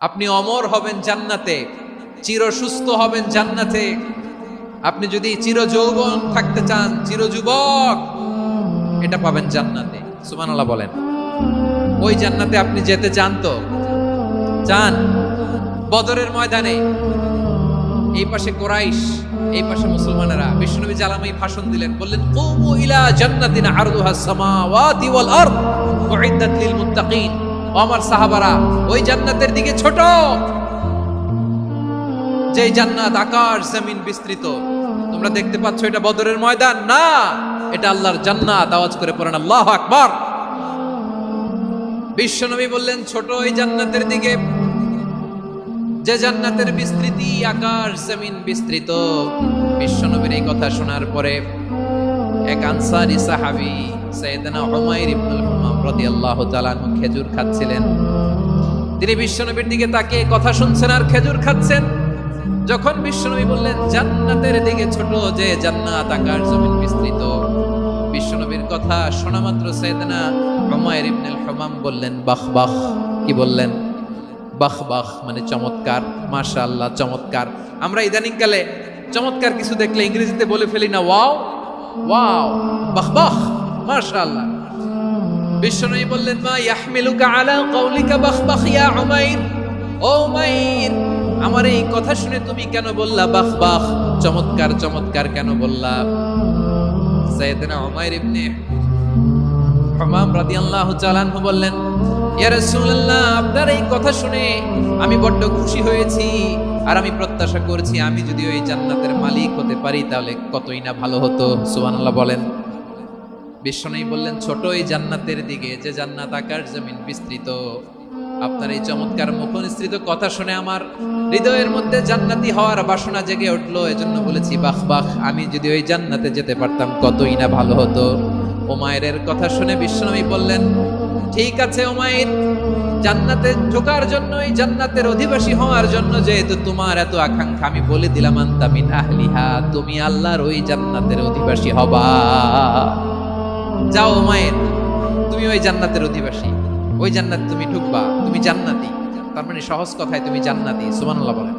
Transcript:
আপনি অমর হবেন জান্নাতে, চির সুস্থ হবেন জান্নাতে। আপনি যদি চির যৌবন থাকতে চান, চির যুবক, এটা পাবেন জান্নাতে। সুবহানাল্লাহ বলেন। ওই জান্নাতে আপনি যেতে চান তো? চান? বদরের ময়দানে এই পাশে কোরাইশ, এই পাশে মুসলমানেরা, বিশ্বনবী জালামাই ভাষণ দিলেন, বললেন কুমু ইলা জান্নাতিন আরদুহাস সামাওয়াতি ওয়াল আরদ উইদ্দাত লিল মুত্তাকিন। আমার সাহাবারা, ওই জান্নাতের দিকে ছোট, যে জান্নাত আকাশ জমিন বিস্তৃত। তোমরা দেখতে পাচ্ছ এটা বদরের ময়দান না, এটা আল্লাহর জান্নাত। আওয়াজ করে পড়েন আল্লাহু আকবার। বিশ্বনবী বললেন ছোট ওই জান্নাতের দিকে, যে জান্নাতের বিস্তৃতি আকাশ জমিন বিস্তৃত। বিশ্বনবীর এই কথা শোনার পরে এক আনসারী সাহাবী সাইয়েদনা উমাইর ইবনুল হুমাম রাদিয়াল্লাহু তাআলা আনহু খেজুর খাচ্ছিলেন। তিনি বিশ্বনবীর দিকে তাকিয়ে কথা শুনছেন আর খেজুর খাচ্ছেন। যখন বিশ্বনবী বললেন জান্নাতের দিকে ছোট, যে জান্নাত আকাশ জমিন বিস্তৃত, বিশ্বনবীর কথা শোনা মাত্র সাইয়েদনা উমাইর ইবনুল হুমাম বললেন বাহ বাহ। কি বললেন? বাহ বাহ মানে চমৎকার, মাশাআল্লাহ চমৎকার। আমরা ইদানিং কালে চমৎকার কিছু দেখলে ইংরেজিতে বলে ফেলি না ওয়াও ওয়াও, বাহ বাহ, মাশাআল্লাহ। বিশ্বনবী বললেন মা ইয়াহমিলুকা আলা কওলিকা বাহ বাহ ইয়া উমাইর। ও উমাইর, আমার এই কথা শুনে তুমি কেন বললা বাহ বাহ, চমৎকার চমৎকার কেন বললা? সাইয়েদনা উমাইর ইবনে হুমাম রাদিয়াল্লাহু তাআলা আনহু বললেন ইয়া রাসূলুল্লাহ, আপনার এই কথা শুনে আমি বড্ড খুশি হয়েছি, আর আমি প্রত্যাশা করছি আমি যদি ওই জান্নাতের মালিক হতে পারি তাহলে কতই না ভালো হতো। সুবহানাল্লাহ বলেন। বিশ্বনবী বললেন ছোট এই জান্নাতের দিকে, যে জান্নাত আকাশ জমিন বিস্তৃত। আপনার এই চমৎকার মুখনিসৃত কথা শুনে আমার হৃদয়ের মধ্যে জান্নাতি হওয়ার বাসনা জেগে উঠলো, এজন্য বলেছি বাহ বাহ, আমি যদি ওই জান্নাতে যেতে পারতাম কতই না ভালো হতো। উমাইরের কথা শুনে বিশ্বনবী বললেন ঠিক আছে উমাইর, জান্নাতে ঢোকার জন্য, এই জান্নাতের অধিবাসী হওয়ার জন্য যেহেতু তোমার এত আকাঙ্ক্ষা, আমি বলে দিলাম আনতা মিন আহলিহা, তুমি আল্লাহর ওই জান্নাতের অধিবাসী হবা। যাও উমাইর, তুমি ওই জান্নাতের অধিবাসী, ওই জান্নাত তুমি ঢুকবা, তুমি জান্নাতি। তার মানে সহজ কথায় তুমি জান্নাতি। সুবহানাল্লাহ বলেন।